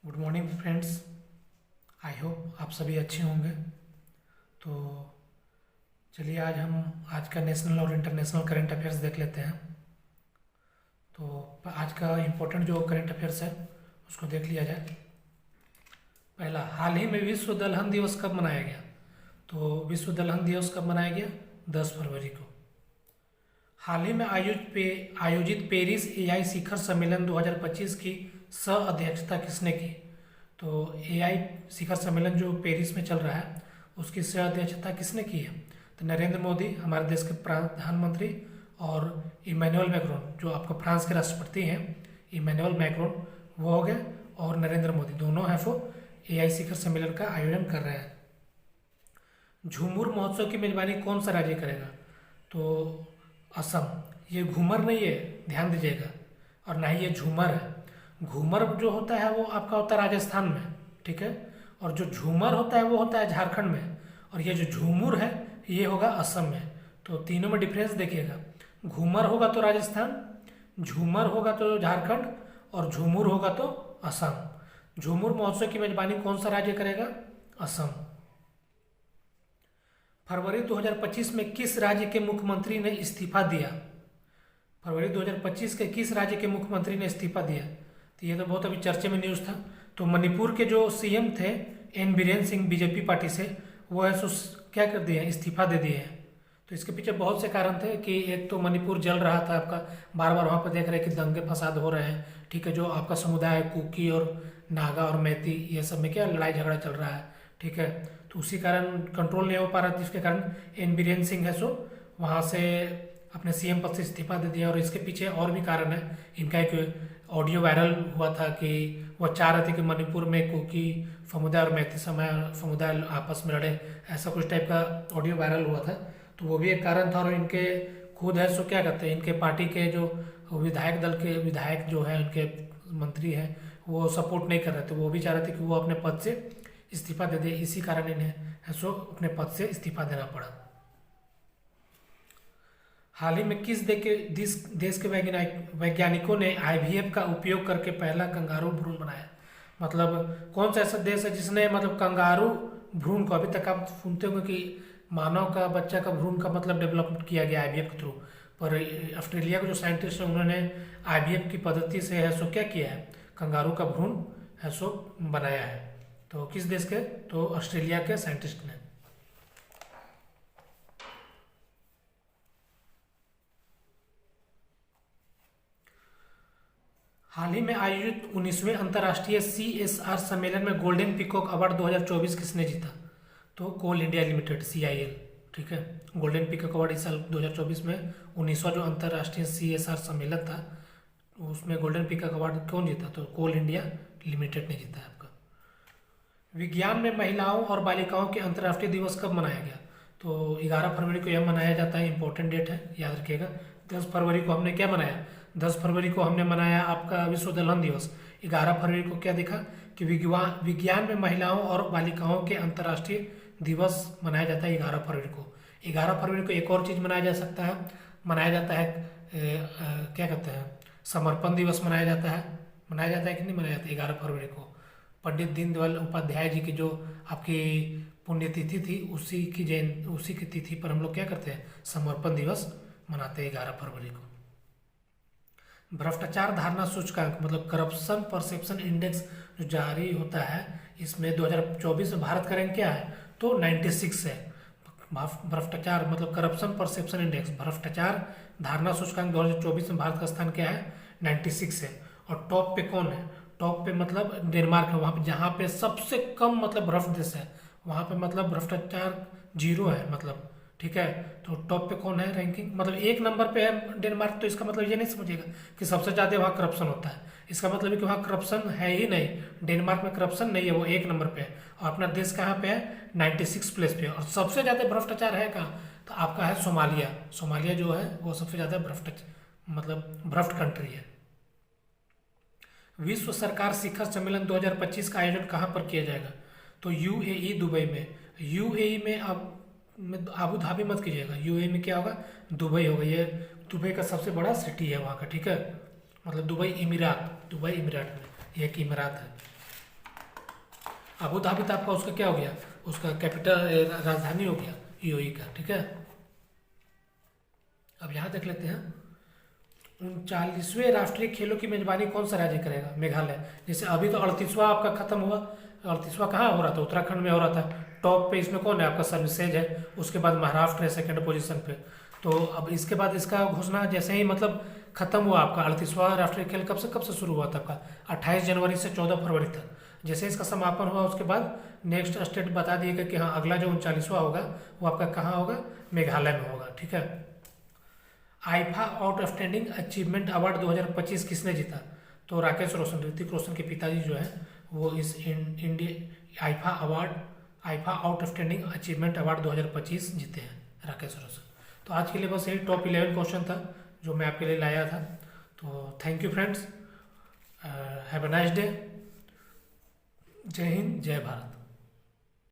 Good morning friends. I hope आप सभी अच्छे होंगे। तो चलिए आज का नेशनल और इंटरनेशनल करंट अफेयर्स देख लेते हैं। तो आज का इम्पोर्टेंट जो करंट अफेयर्स है उसको देख लिया जाए। पहला, हाल ही में विश्व दलहन दिवस कब मनाया गया? तो विश्व दलहन दिवस कब मनाया गया? 10 फरवरी को। हाल ही में आयोजित पेरिस एआई शिखर सम्मेलन 2025 की सह अध्यक्षता किसने की? तो एआई शिखर सम्मेलन जो पेरिस में चल रहा है उसकी सह अध्यक्षता किसने की है? तो नरेंद्र मोदी, हमारे देश के प्रधानमंत्री, और इमैनुअल मैक्रोन जो आपका फ्रांस के राष्ट्रपति हैं, इमैनुअल मैक्रोन, वो हो गए, और नरेंद्र मोदी, दोनों हैं वो एआई शिखर सम्मेलन का आयोजन कर रहे हैं। झूमर महोत्सव की मेजबानी कौन सा राज्य करेगा? तो असम। ये घूमर नहीं है, ध्यान दीजिएगा, और ना ही ये झूमर है। घूमर जो होता है वो आपका होता है राजस्थान में, ठीक है, और जो झूमर होता है वो होता है झारखंड में, और ये जो झूमुर है ये होगा असम में। तो तीनों में डिफरेंस देखिएगा, घूमर होगा तो राजस्थान, झूमर होगा तो झारखंड, और झूमुर होगा तो असम। झूमुर महोत्सव की मेजबानी कौन सा राज्य करेगा? असम। फरवरी 2025 में किस राज्य के मुख्यमंत्री ने इस्तीफा दिया? फरवरी 2025 के किस राज्य के मुख्यमंत्री ने इस्तीफा दिया? तो ये तो बहुत अभी चर्चे में न्यूज़ था। तो मणिपुर के जो सीएम थे N Biren Singh, BJP party से, वो है सो क्या कर दिए हैं, इस्तीफा दे दिए हैं। तो इसके पीछे बहुत से कारण थे कि एक तो मणिपुर जल रहा था आपका, बार बार वहाँ पर देख रहे हैं कि दंगे फसाद हो रहे हैं, ठीक है, जो आपका समुदाय है कुकी और नागा और मैती, ये सब में क्या लड़ाई झगड़ा चल रहा है, ठीक है। तो उसी कारण कंट्रोल नहीं हो पा रहा था, जिसके कारण एन बीरेन सिंह है सो वहाँ से अपने सीएम पद से इस्तीफा दे दिया। और इसके पीछे और भी कारण है। इनका एक ऑडियो वायरल हुआ था कि वो चाह रहे थे कि मणिपुर में कुकी समुदाय और मैती समुदाय आपस में लड़े, ऐसा कुछ टाइप का ऑडियो वायरल हुआ था। तो वो भी एक कारण था। और इनके खुद है सो क्या कहते हैं, इनके पार्टी के जो विधायक दल के विधायक जो हैं, उनके मंत्री हैं, वो सपोर्ट नहीं कर रहे थे। वो भी चाह रहे थे कि वो अपने पद से इस्तीफा दे दे, इसी कारण इन्हें है सो अपने पद से इस्तीफा देना पड़ा। हाल ही में किस देश के वैज्ञानिकों ने आईवीएफ का उपयोग करके पहला कंगारू भ्रूण बनाया? मतलब कौन सा ऐसा देश है जिसने मतलब कंगारू भ्रूण को, अभी तक आप सुनते होंगे कि मानव का बच्चा का भ्रूण का मतलब डेवलप किया गया आईवीएफ के थ्रू, पर ऑस्ट्रेलिया के जो साइंटिस्ट हैं उन्होंने आईवीएफ की पद्धति से है सो क्या किया है, कंगारू का भ्रूण है सो बनाया है। तो किस देश के? तो ऑस्ट्रेलिया के साइंटिस्ट ने। हाल ही में आयोजित 19वें अंतर्राष्ट्रीय सीएसआर सम्मेलन में गोल्डन पीकॉक अवार्ड 2024 किसने जीता? तो कोल इंडिया लिमिटेड, सीआईएल, ठीक है। गोल्डन पीकॉक अवार्ड इस साल 2024 में 19वां जो अंतर्राष्ट्रीय सीएसआर सम्मेलन था उसमें गोल्डन पीकॉक अवार्ड कौन जीता? तो कोल इंडिया लिमिटेड ने जीता है आपका। विज्ञान में महिलाओं और बालिकाओं के अंतर्राष्ट्रीय दिवस कब मनाया गया? तो 11 फरवरी को यह मनाया जाता है, इंपॉर्टेंट डेट है, याद रखिएगा। 10 फरवरी को हमने क्या मनाया? 10 फरवरी को हमने मनाया आपका विश्व दलहन दिवस। 11 फरवरी को क्या देखा कि विज्ञान में महिलाओं और बालिकाओं के अंतर्राष्ट्रीय दिवस मनाया जाता है 11 फरवरी को। 11 फरवरी को एक और चीज़ मनाया जा सकता है, मनाया जाता है क्या कहते हैं, समर्पण दिवस मनाया जाता है। मनाया जाता है कि नहीं मनाया जाता है 11 फरवरी को? पंडित दीनदयाल उपाध्याय जी की जो आपकी पुण्यतिथि थी उसी की तिथि पर हम लोग क्या करते हैं, समर्पण दिवस मनाते हैं 11 फरवरी को। भ्रष्टाचार धारणा सूचकांक मतलब करप्शन परसेप्शन इंडेक्स जो जारी होता है, इसमें 2024 में भारत का रैंक क्या है? तो 96 है। भ्रष्टाचार मतलब करप्शन परसेप्शन इंडेक्स, भ्रष्टाचार धारणा सूचकांक 2024 में भारत का स्थान क्या है? 96 है। और टॉप पे कौन है? टॉप पे मतलब डेनमार्क है, वहाँ पे जहाँ पे सबसे कम मतलब भ्रष्ट देश है, वहाँ पे मतलब भ्रष्टाचार 0 है मतलब, ठीक है। तो टॉप पे कौन है रैंकिंग, मतलब 1 नंबर पे है डेनमार्क। तो इसका मतलब ये नहीं समझिएगा कि सबसे ज़्यादा वहाँ करप्शन होता है, इसका मतलब है कि वहाँ करप्शन है ही नहीं। डेनमार्क में करप्शन नहीं है, वो 1 नंबर पे है। और अपना देश कहाँ पे है? 96 प्लेस पे। और सबसे ज़्यादा भ्रष्टाचार है कहाँ? तो आपका है सोमालिया। सोमालिया जो है वो सबसे ज़्यादा भ्रष्ट कंट्री है। विश्व सरकार शिखर सम्मेलन 2025 का आयोजन कहाँ पर किया जाएगा? तो यूएई, दुबई में। यूएई में अब आबू धाबी मत कीजिएगा, यूएई में क्या होगा? दुबई होगा। ये दुबई का सबसे बड़ा सिटी है वहाँ का, ठीक है, मतलब दुबई इमिरात में, ये एक इमिरात है। अबू धाबी तो आपका उसका क्या हो गया, उसका कैपिटल राजधानी हो गया यूएई का, ठीक है। अब यहाँ देख लेते हैं 39वें राष्ट्रीय खेलों की मेजबानी कौन सा राज्य करेगा, मेघालय। जैसे अभी तो 38वां आपका खत्म हुआ, 38वां कहाँ हो रहा था, उत्तराखंड में हो रहा था। टॉप पे इसमें कौन है आपका, सर्विसेज है, उसके बाद महाराष्ट्र है सेकंड पोजीशन पे। तो अब इसके बाद इसका घोषणा जैसे ही मतलब खत्म हुआ आपका 38वां राष्ट्रीय खेल, कब से शुरू हुआ था आपका, 28 जनवरी से 14 फरवरी तक। जैसे इसका समापन हुआ उसके बाद नेक्स्ट स्टेट बता दिएगा कि हाँ अगला जो 39वां होगा वो आपका कहाँ होगा, मेघालय में होगा, ठीक है। आईफा आउटस्टैंडिंग अचीवमेंट अवार्ड 2025 किसने जीता, तो राकेश रोशन, ऋतिक रोशन के पिताजी जो है वो इस India IIFA outstanding achievement award 2025 जीते हैं राकेश रोशन। तो आज के लिए बस यही टॉप 11 क्वेश्चन था जो मैं आपके लिए लाया था। तो thank you friends, have a nice day. जय हिंद, जय भारत।